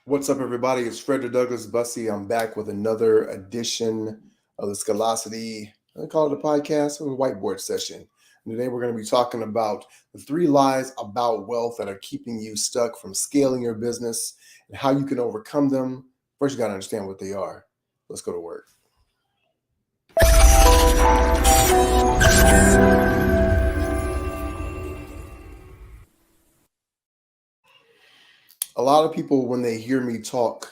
What's up, everybody? It's Frederick Douglass Bussey. I'm back with another edition of the Scholasity, I call it a podcast, or a whiteboard session. And today we're going to be talking about the three lies about wealth that are keeping you stuck from scaling your business and how you can overcome them. First, you got to understand what they are. Let's go to work. A lot of people, when they hear me talk,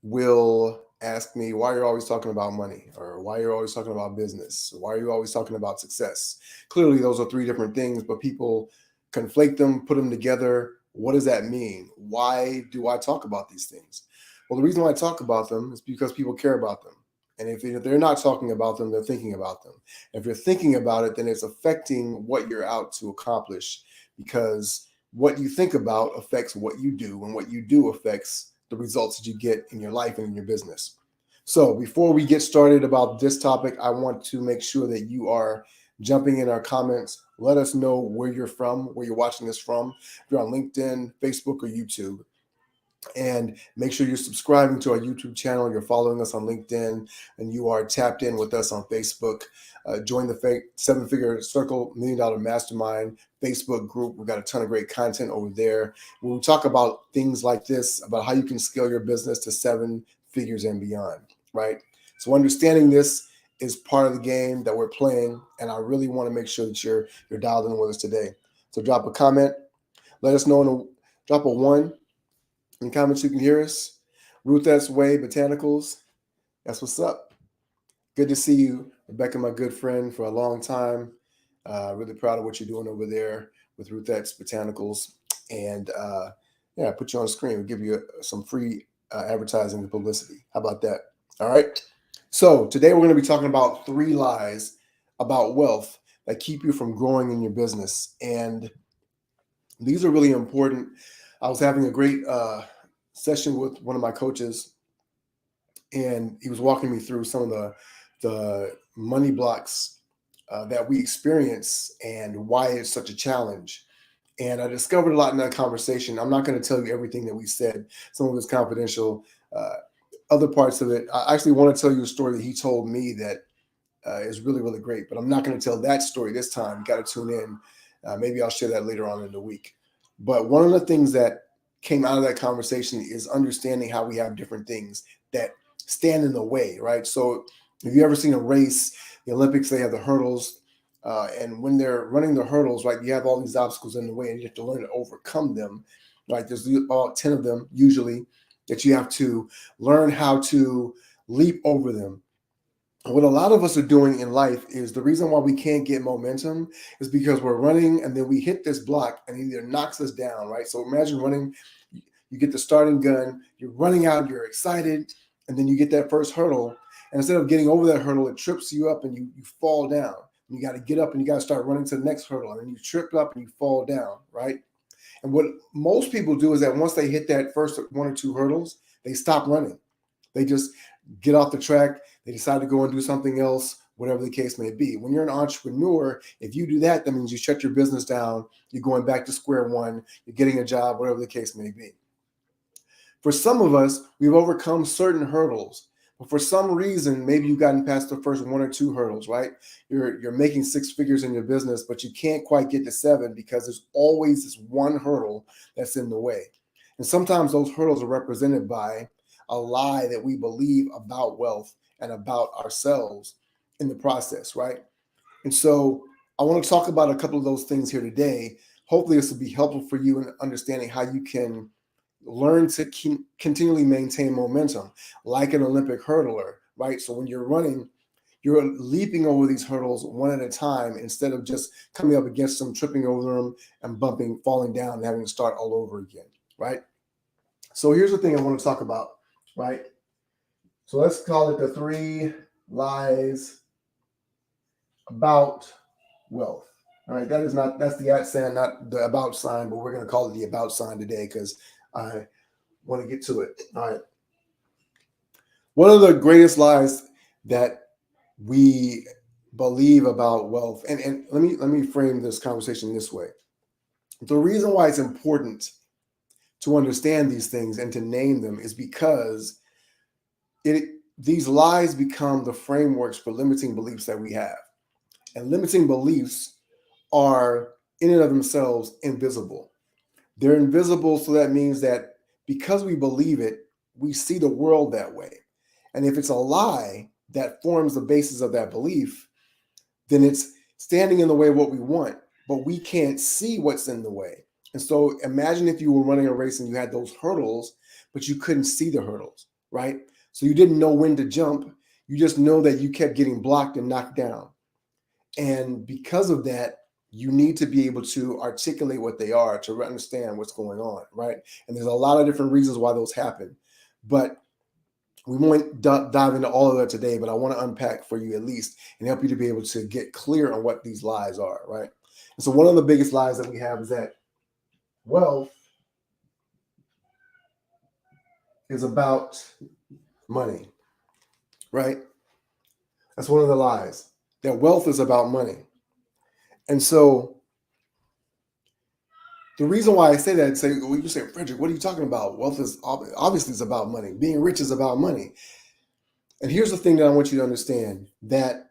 will ask me why you're always talking about money, or why you're always talking about business, or why are you always talking about success. Clearly, those are three different things, but people conflate them, put them together. What does that mean? Why do I talk about these things? Well, the reason why I talk about them is because people care about them. And if they're not talking about them, they're thinking about them. If you're thinking about it, then it's affecting what you're out to accomplish, because what you think about affects what you do, and what you do affects the results that you get in your life and in your business. So before we get started about this topic, I want to make sure that you are jumping in our comments. Let us know where you're from, where you're watching this from. If you're on LinkedIn, Facebook, or YouTube. And make sure you're subscribing to our YouTube channel, you're following us on LinkedIn, and you are tapped in with us on Facebook. Join the Seven Figure Circle $1 Million Mastermind Facebook group. We've got a ton of great content over there. When we talk about things like this, about how you can scale your business to 7 figures and beyond, right? So understanding this is part of the game that we're playing, and I really want to make sure that you're dialed in with us today. So drop a comment. Let us know. Drop a 1 in the comments. You can hear us. Ruth S. Way Botanicals. That's what's up. Good to see you, Rebecca, my good friend for a long time. Really proud of what you're doing over there with Ruth X Botanicals. And yeah, I put you on the screen. We'll give you some free advertising and publicity. How about that? All right. So today we're going to be talking about 3 lies about wealth that keep you from growing in your business. And these are really important. I was having a great session with one of my coaches, and he was walking me through some of the money blocks that we experience and why it's such a challenge. And I discovered a lot in that conversation. I'm not going to tell you everything that we said. Some of it's confidential. Other parts of it, I actually want to tell you a story that he told me that is really, really great. But I'm not going to tell that story this time. You got to tune in. Maybe I'll share that later on in the week. But one of the things that came out of that conversation is understanding how we have different things that stand in the way, right? So if you ever seen a race, the Olympics, they have the hurdles. And when they're running the hurdles, right, you have all these obstacles in the way, and you have to learn to overcome them. Right? There's about 10 of them usually that you have to learn how to leap over them. What a lot of us are doing in life is the reason why we can't get momentum is because we're running and then we hit this block and it either knocks us down, right? So imagine running, you get the starting gun, you're running out, you're excited, and then you get that first hurdle. And instead of getting over that hurdle, it trips you up and you fall down. And you got to get up and you got to start running to the next hurdle. And then you trip up and you fall down, right? And what most people do is that once they hit that first 1 or 2 hurdles, they stop running. They just get off the track. They decide to go and do something else, whatever the case may be. When you're an entrepreneur, if you do that, that means you shut your business down. You're going back to square one. You're getting a job, whatever the case may be. For some of us, we've overcome certain hurdles. But for some reason, maybe you've gotten past the first 1 or 2 hurdles, right? You're making 6 figures in your business, but you can't quite get to 7 because there's always this one hurdle that's in the way. And sometimes those hurdles are represented by a lie that we believe about wealth and about ourselves in the process, right? And so I want to talk about a couple of those things here today. Hopefully this will be helpful for you in understanding how you can learn to continually maintain momentum like an Olympic hurdler, right? So when you're running, you're leaping over these hurdles one at a time instead of just coming up against them, tripping over them, and bumping, falling down, and having to start all over again, right? So here's the thing I want to talk about, right? So let's call it the 3 lies about wealth. All right, that's the at sign, not the about sign, but we're going to call it the about sign today because I want to get to it. All right. One of the greatest lies that we believe about wealth, and let me frame this conversation this way. The reason why it's important to understand these things and to name them is because these lies become the frameworks for limiting beliefs that we have. And limiting beliefs are in and of themselves invisible. They're invisible, so that means that because we believe it, we see the world that way. And if it's a lie that forms the basis of that belief, then it's standing in the way of what we want, but we can't see what's in the way. And so imagine if you were running a race and you had those hurdles, but you couldn't see the hurdles, right? So you didn't know when to jump. You just know that you kept getting blocked and knocked down. And because of that, you need to be able to articulate what they are to understand what's going on, right? And there's a lot of different reasons why those happen. But we won't dive into all of that today, but I want to unpack for you at least and help you to be able to get clear on what these lies are, right? And so one of the biggest lies that we have is that wealth is about money, right? That's one of the lies, that wealth is about money. And so the reason why I say that, well, you say, Frederick, what are you talking about? Wealth is obviously it's about money. Being rich is about money. And here's the thing that I want you to understand, that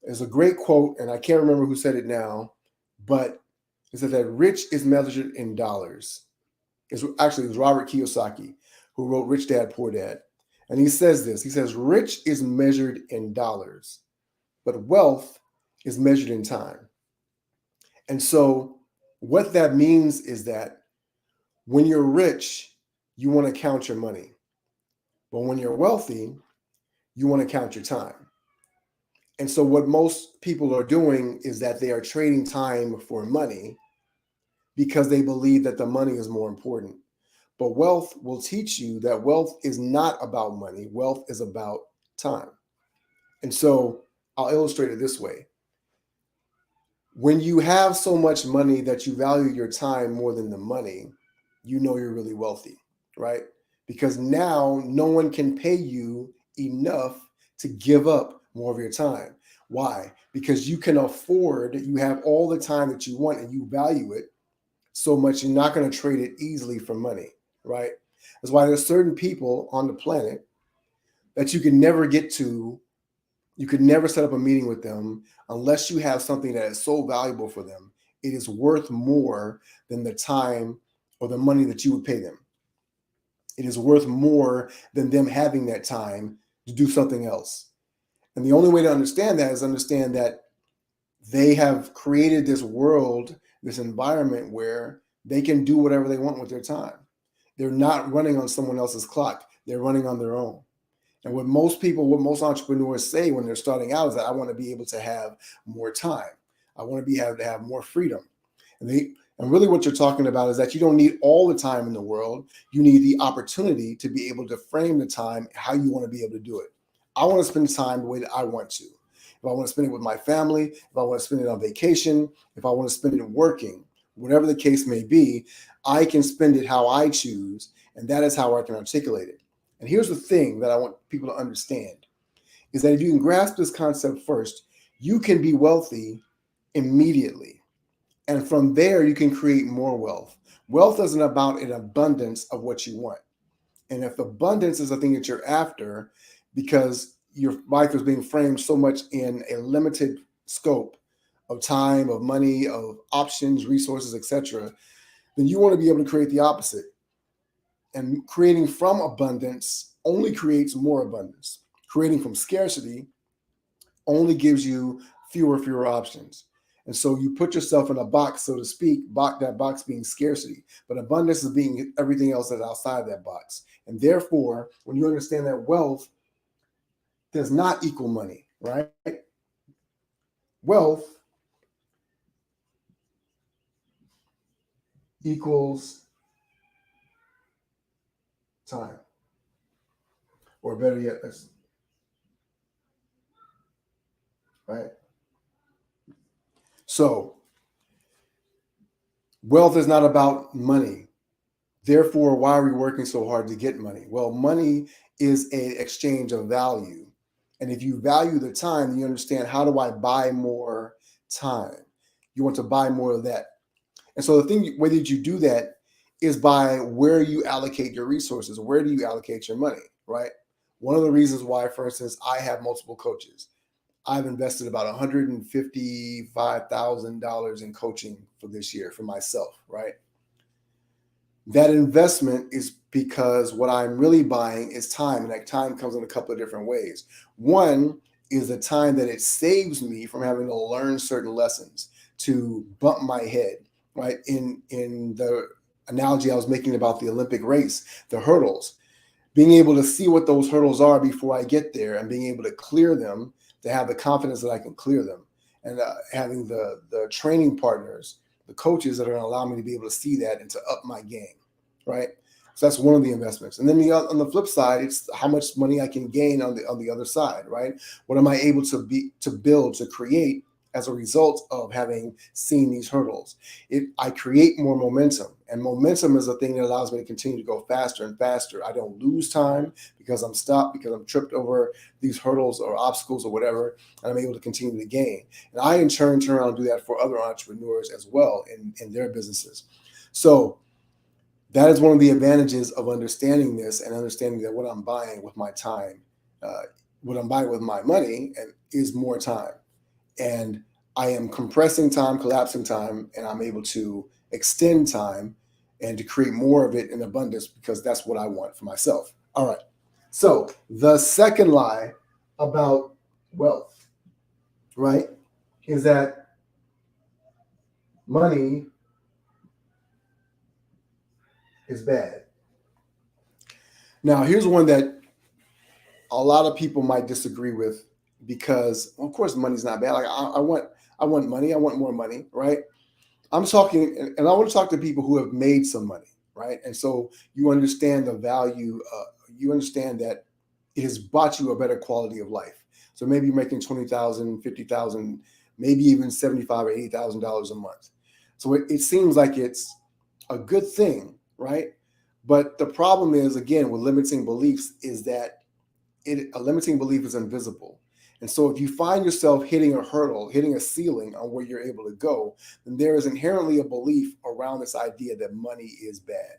there's a great quote, and I can't remember who said it now, but it said that rich is measured in dollars. It was Robert Kiyosaki who wrote Rich Dad, Poor Dad. And he says this, he says, rich is measured in dollars, but wealth is measured in time. And so what that means is that when you're rich, you want to count your money. But when you're wealthy, you want to count your time. And so what most people are doing is that they are trading time for money because they believe that the money is more important. But wealth will teach you that wealth is not about money. Wealth is about time. And so I'll illustrate it this way. When you have so much money that you value your time more than the money, you know you're really wealthy, right? Because now no one can pay you enough to give up more of your time. Why? Because you can afford, you have all the time that you want and you value it so much, you're not going to trade it easily for money, right? That's why there's certain people on the planet that you can never get to. You could never set up a meeting with them unless you have something that is so valuable for them. It is worth more than the time or the money that you would pay them. It is worth more than them having that time to do something else. And the only way to understand that is understand that they have created this world, this environment where they can do whatever they want with their time. They're not running on someone else's clock. They're running on their own. And what most entrepreneurs say when they're starting out is that I want to be able to have more time. I want to be able to have more freedom. And really what you're talking about is that you don't need all the time in the world. You need the opportunity to be able to frame the time how you want to be able to do it. I want to spend time the way that I want to. If I want to spend it with my family, if I want to spend it on vacation, if I want to spend it working, whatever the case may be, I can spend it how I choose. And that is how I can articulate it. And here's the thing that I want people to understand is that if you can grasp this concept first, you can be wealthy immediately. And from there, you can create more wealth. Wealth isn't about an abundance of what you want. And if abundance is the thing that you're after, because your life is being framed so much in a limited scope of time, of money, of options, resources, etc., then you want to be able to create the opposite. And creating from abundance only creates more abundance. Creating from scarcity only gives you fewer options. And so you put yourself in a box, so to speak, that box being scarcity. But abundance is being everything else that's outside that box. And therefore, when you understand that wealth does not equal money, right? Wealth equals time. Or better yet, right? So wealth is not about money. Therefore, why are we working so hard to get money? Well, money is an exchange of value. And if you value the time, you understand, how do I buy more time? You want to buy more of that. And so the way that you do that is by where you allocate your resources. Where do you allocate your money, right? One of the reasons why, for instance, I have multiple coaches. I've invested about $155,000 in coaching for this year for myself, right? That investment is because what I'm really buying is time, and that time comes in a couple of different ways. One is the time that it saves me from having to learn certain lessons, to bump my head, right? In the analogy I was making about the Olympic race, the hurdles, being able to see what those hurdles are before I get there and being able to clear them, to have the confidence that I can clear them, and having the training partners, the coaches that are going to allow me to be able to see that and to up my game, right? So that's one of the investments. And then on the flip side, it's how much money I can gain on the other side, right? What am I able to build, to create as a result of having seen these hurdles? I create more momentum, and momentum is a thing that allows me to continue to go faster and faster. I don't lose time because I'm stopped, because I'm tripped over these hurdles or obstacles or whatever, and I'm able to continue to gain. And I, in turn around and do that for other entrepreneurs as well in their businesses. So that is one of the advantages of understanding this, and understanding that what I'm buying with my time, what I'm buying with my money, and is more time. And I am compressing time, collapsing time, and I'm able to extend time and to create more of it in abundance, because that's what I want for myself. All right. So the second lie about wealth, right, is that money is bad. Now, here's one that a lot of people might disagree with, because, well, of course, money's not bad. Like I want money. I want more money, right? I'm talking, and I want to talk to people who have made some money, right? And so you understand the value. You understand that it has bought you a better quality of life. So maybe you're making 20,000, 50,000, maybe even 75 or $80,000 a month. So it seems like it's a good thing, right? But the problem is, again, with limiting beliefs, is that a limiting belief is invisible. And so if you find yourself hitting a hurdle, hitting a ceiling on where you're able to go, then there is inherently a belief around this idea that money is bad.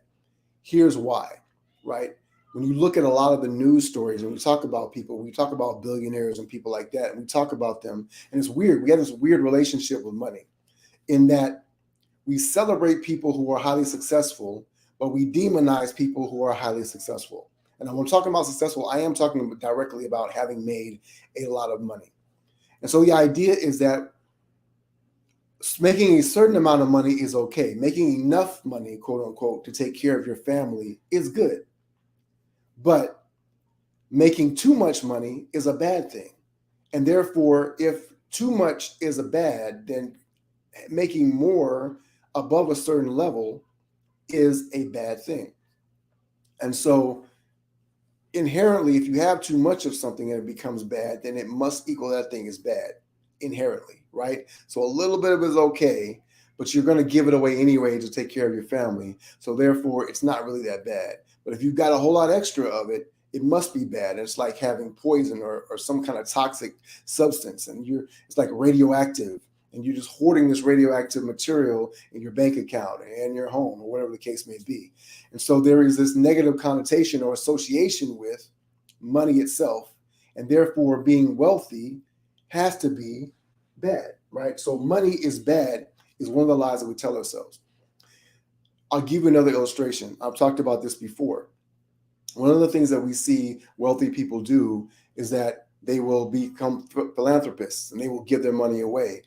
Here's why, right? When you look at a lot of the news stories and we talk about people, we talk about billionaires and people like that, and we talk about them, and it's weird. We have this weird relationship with money, in that we celebrate people who are highly successful, but we demonize people who are highly successful. And when I'm talking about successful, I am talking directly about having made a lot of money. And so the idea is that making a certain amount of money is okay. Making enough money, quote unquote, to take care of your family is good. But making too much money is a bad thing. And therefore, if too much is a bad, then making more above a certain level is a bad thing. And so inherently, if you have too much of something and it becomes bad, then it must equal that thing is bad inherently, right? So a little bit of it is okay, but you're going to give it away anyway to take care of your family. So therefore, it's not really that bad. But if you've got a whole lot extra of it, it must be bad. And it's like having poison or some kind of toxic substance, and it's like radioactive, and you're just hoarding this radioactive material in your bank account and your home, or whatever the case may be. And so there is this negative connotation or association with money itself, and therefore being wealthy has to be bad, right? So money is bad is one of the lies that we tell ourselves. I'll give you another illustration. I've talked about this before. One of the things that we see wealthy people do is that they will become philanthropists, and they will give their money away.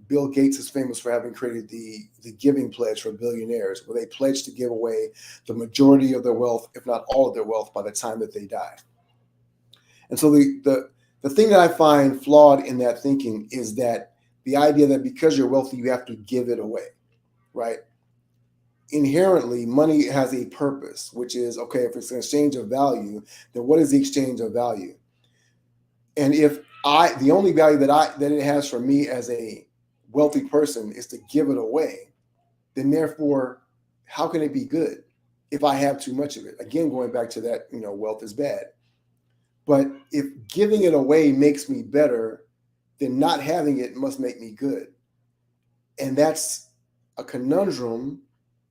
Bill Gates is famous for having created the giving pledge for billionaires, where they pledge to give away the majority of their wealth, if not all of their wealth, by the time that they die. And so the thing that I find flawed in that thinking is that the idea that because you're wealthy, you have to give it away, right? Inherently, money has a purpose, which is, okay, if it's an exchange of value, then what is the exchange of value? And if the only value that it has for me as a wealthy person is to give it away, then therefore, how can it be good if I have too much of it? Again, going back to that, wealth is bad. But if giving it away makes me better, then not having it must make me good. And that's a conundrum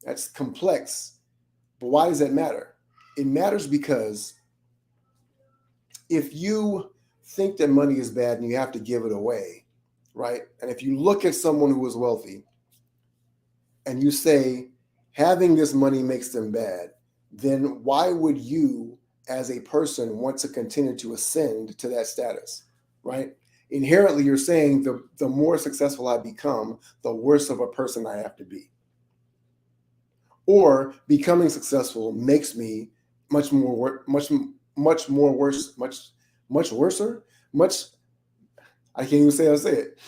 That's complex. But why does that matter? It matters because if you think that money is bad and you have to give it away, right? And if you look at someone who is wealthy and you say having this money makes them bad, then why would you, as a person, want to continue to ascend to that status, right? Inherently, you're saying the more successful I become, the worse of a person I have to be. Or becoming successful makes me much more much more worse, much worser, much I can't even say I say it.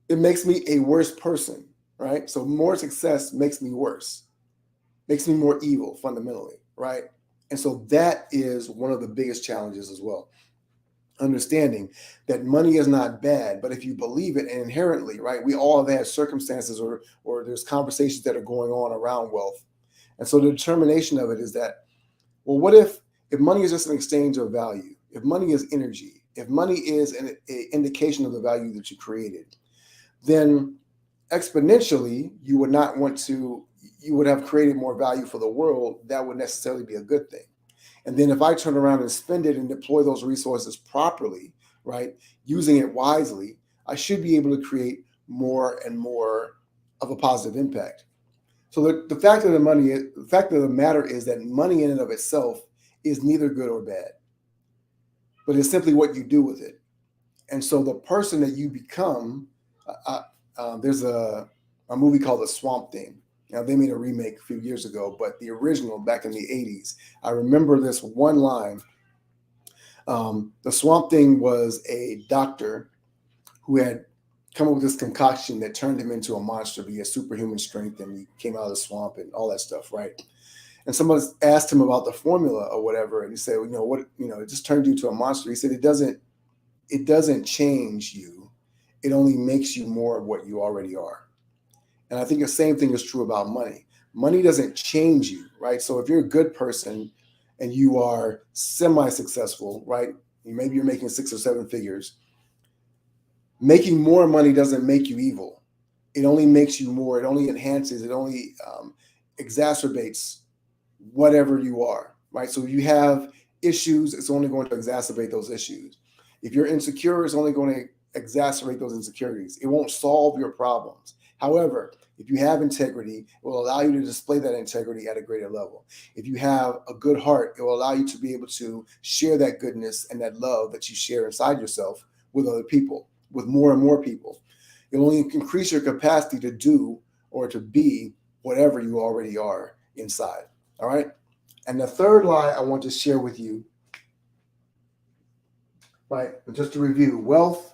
It makes me a worse person, right? So more success makes me worse, makes me more evil fundamentally, right? And so that is one of the biggest challenges as well. Understanding that money is not bad, but if you believe it and inherently, right, we all have had circumstances or there's conversations that are going on around wealth. And so the determination of it is that, well, what if money is just an exchange of value, if money is energy, if money is an indication of the value that you created, then exponentially you would not want to, you would have created more value for the world. That would necessarily be a good thing. And then if I turn around and spend it and deploy those resources properly, right, using it wisely, I should be able to create more and more of a positive impact. So the fact of the fact of the matter is that money in and of itself is neither good or bad, but it's simply what you do with it. And so the person that you become, there's a movie called The Swamp Thing. Now they made a remake a few years ago, but the original back in the '80s, I remember this one line. The Swamp Thing was a doctor who had come up with this concoction that turned him into a monster. He had superhuman strength, and he came out of the swamp and all that stuff, right? And someone asked him about the formula or whatever, and he said, well, it just turned you into a monster. He said, it doesn't change you. It only makes you more of what you already are. And I think the same thing is true about money. Money doesn't change you, right? So if you're a good person and you are semi-successful, right? Maybe you're making 6 or 7 figures. Making more money doesn't make you evil. It only makes you more. It only enhances. It only exacerbates whatever you are, right? So if you have issues, it's only going to exacerbate those issues. If you're insecure, it's only going to exacerbate those insecurities. It won't solve your problems. However, if you have integrity, it will allow you to display that integrity at a greater level. If you have a good heart, it will allow you to be able to share that goodness and that love that you share inside yourself with other people, with more and more people. It will only increase your capacity to do or to be whatever you already are inside. All right. And the third lie I want to share with you, right? Just to review, wealth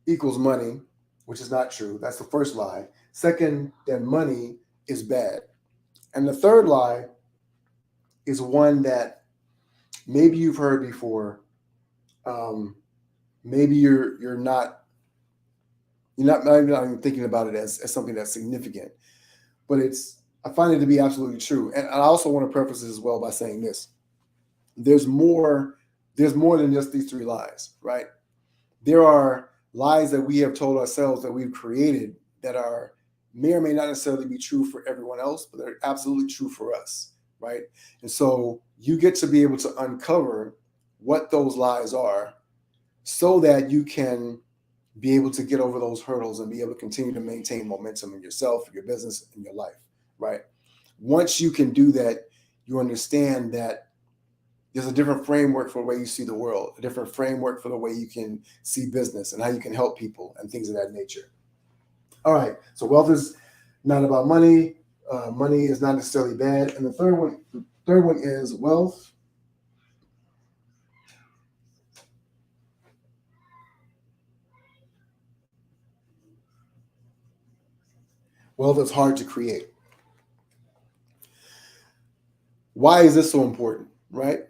equals money, which is not true. That's the first lie. Second, that money is bad. And the third lie is one that maybe you've heard before. Maybe you're not even thinking about it as something that's significant, but I find it to be absolutely true. And I also want to preface this as well by saying this: there's more than just these three lies, right? There are lies that we have told ourselves that we've created that may or may not necessarily be true for everyone else, but they're absolutely true for us, right? And so you get to be able to uncover what those lies are so that you can be able to get over those hurdles and be able to continue to maintain momentum in yourself, your business, and your life, right? Once you can do that, you understand that there's a different framework for the way you see the world, a different framework for the way you can see business and how you can help people and things of that nature. All right, so wealth is not about money. Money is not necessarily bad. And the third one is wealth. Wealth is hard to create. Why is this so important, right?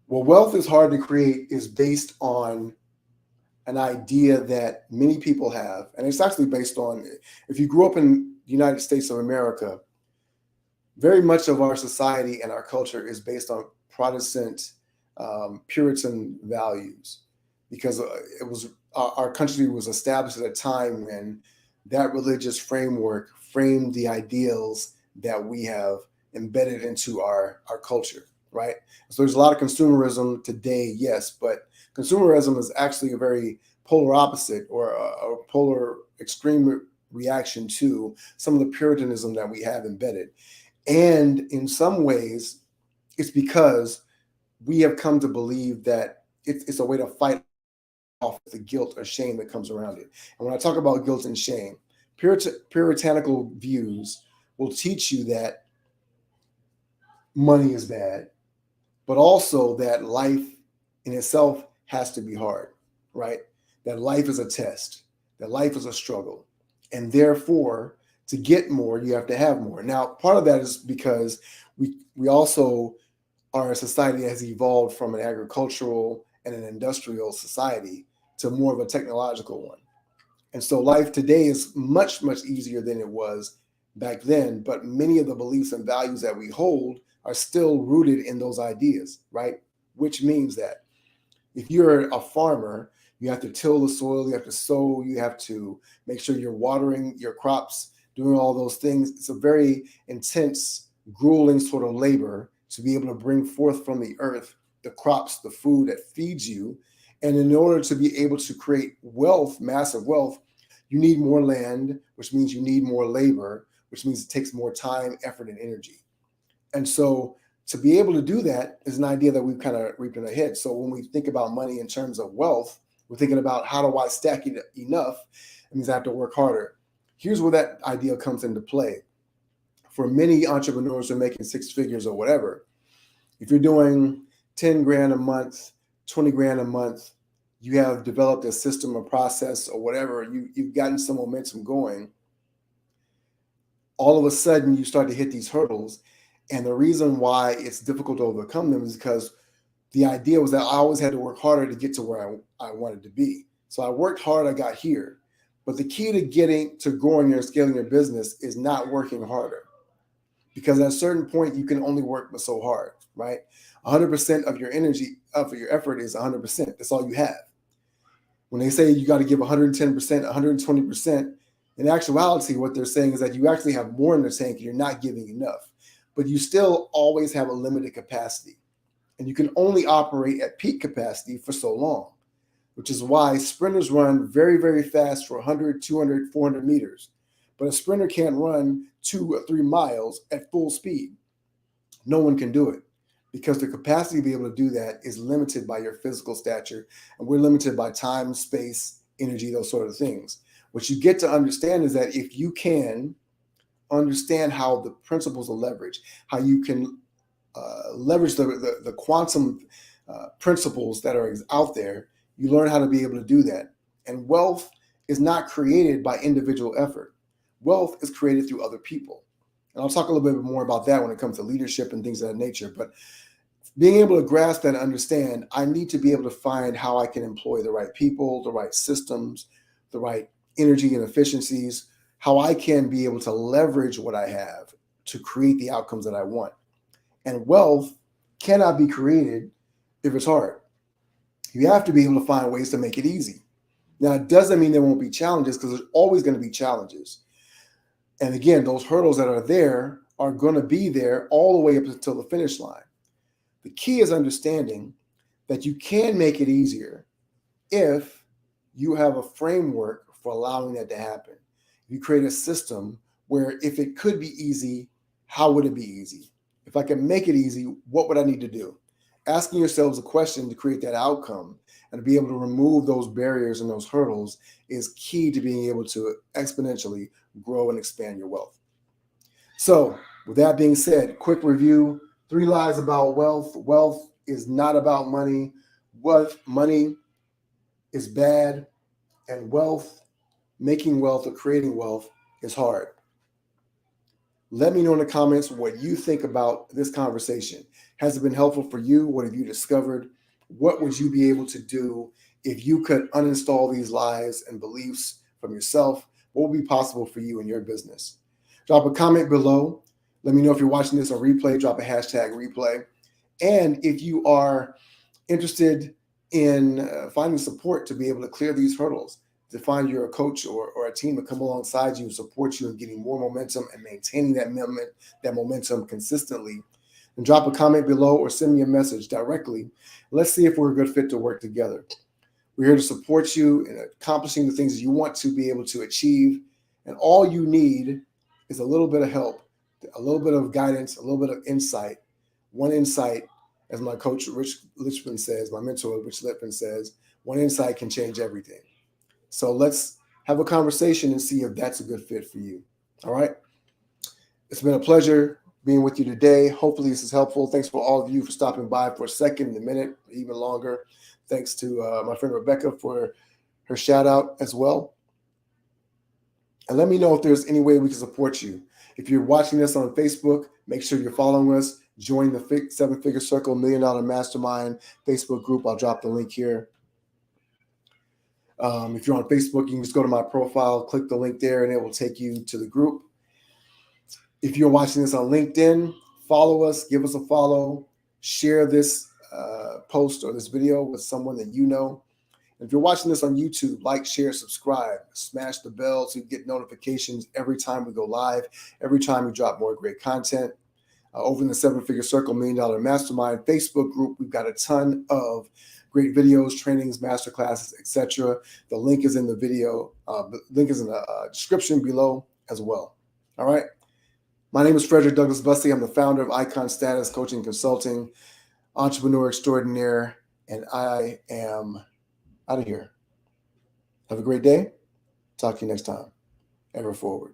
Well, wealth is hard to create is based on an idea that many people have, and it's actually based on, if you grew up in the United States of America, very much of our society and our culture is based on Protestant Puritan values, because it was our country was established at a time when that religious framework frame the ideals that we have embedded into our culture, right? So there's a lot of consumerism today, yes, but consumerism is actually a very polar opposite, or a polar extreme reaction to some of the puritanism that we have embedded. And in some ways, it's because we have come to believe that it's a way to fight off the guilt or shame that comes around it. And when I talk about guilt and shame, puritanical views will teach you that money is bad, but also that life in itself has to be hard, right? That life is a test, that life is a struggle. And therefore, to get more, you have to have more. Now, part of that is because we also are a society that has evolved from an agricultural and an industrial society to more of a technological one. And so life today is much, much easier than it was back then. But many of the beliefs and values that we hold are still rooted in those ideas, right? Which means that if you're a farmer, you have to till the soil, you have to sow, you have to make sure you're watering your crops, doing all those things. It's a very intense, grueling sort of labor to be able to bring forth from the earth the crops, the food that feeds you. And in order to be able to create wealth, massive wealth, you need more land, which means you need more labor, which means it takes more time, effort, and energy. And so to be able to do that is an idea that we've kind of reaped in our head. So when we think about money in terms of wealth, we're thinking about how do I stack it enough? It means I have to work harder. Here's where that idea comes into play. For many entrepreneurs who are making six figures or whatever, if you're doing 10 grand a month, 20 grand a month, you have developed a system or process or whatever, you've gotten some momentum going. All of a sudden, you start to hit these hurdles. And the reason why it's difficult to overcome them is because the idea was that I always had to work harder to get to where I wanted to be. So I worked hard, I got here. But the key to getting to growing and scaling your business is not working harder. Because at a certain point, you can only work but so hard, right? 100% of your energy, of your effort is 100%. That's all you have. When they say you got to give 110%, 120%, in actuality, what they're saying is that you actually have more in the tank and you're not giving enough. But you still always have a limited capacity. And you can only operate at peak capacity for so long, which is why sprinters run very, very fast for 100, 200, 400 meters. But a sprinter can't run 2 or 3 miles at full speed. No one can do it because the capacity to be able to do that is limited by your physical stature. And we're limited by time, space, energy, those sort of things. What you get to understand is that if you can understand how the principles of leverage, how you can leverage the quantum principles that are out there, you learn how to be able to do that. And wealth is not created by individual effort. Wealth is created through other people. And I'll talk a little bit more about that when it comes to leadership and things of that nature. But being able to grasp that and understand, I need to be able to find how I can employ the right people, the right systems, the right energy and efficiencies, how I can be able to leverage what I have to create the outcomes that I want. And wealth cannot be created if it's hard. You have to be able to find ways to make it easy. Now, it doesn't mean there won't be challenges, because there's always going to be challenges. And again, those hurdles that are there are going to be there all the way up until the finish line. The key is understanding that you can make it easier if you have a framework for allowing that to happen. You create a system where if it could be easy, how would it be easy? If I can make it easy, what would I need to do? Asking yourselves a question to create that outcome and to be able to remove those barriers and those hurdles is key to being able to exponentially grow and expand your wealth. So with that being said, quick review, 3 lies about wealth. Wealth is not about money. Money is bad, and making wealth or creating wealth is hard. Let me know in the comments what you think about this conversation. Has it been helpful for you? What have you discovered? What would you be able to do if you could uninstall these lies and beliefs from yourself? What would be possible for you in your business? Drop a comment below. Let me know if you're watching this on replay. Drop a hashtag replay. And if you are interested in finding support to be able to clear these hurdles, to find you're a coach or a team to come alongside you and support you in getting more momentum and maintaining that momentum consistently, then drop a comment below or send me a message directly. Let's see if we're a good fit to work together. We're here to support you in accomplishing the things you want to be able to achieve. And all you need is a little bit of help, a little bit of guidance, a little bit of insight. One insight, as my coach Rich Lichman says, my mentor Rich Lichman says, one insight can change everything. So let's have a conversation and see if that's a good fit for you. All right. It's been a pleasure being with you today. Hopefully this is helpful. Thanks for all of you for stopping by for a second, a minute, even longer. Thanks to my friend Rebecca for her shout out as well. And let me know if there's any way we can support you. If you're watching this on Facebook, make sure you're following us. Join the Seven Figure Circle $1 Million Mastermind Facebook group. I'll drop the link here. If you're on Facebook, you can just go to my profile, click the link there, and it will take you to the group. If you're watching this on LinkedIn, follow us, give us a follow, share this post or this video with someone that you know. And if you're watching this on YouTube, like, share, subscribe, smash the bell to get notifications every time we go live, every time we drop more great content. Over in the Seven Figure Circle $1 Million Mastermind Facebook group, we've got a ton of great videos, trainings, masterclasses, etc. The link is in the video. The link is in the description below as well. All right. My name is Frederick Douglass Bussey. I'm the founder of Icon Status Coaching Consulting, entrepreneur extraordinaire, and I am out of here. Have a great day. Talk to you next time. Ever forward.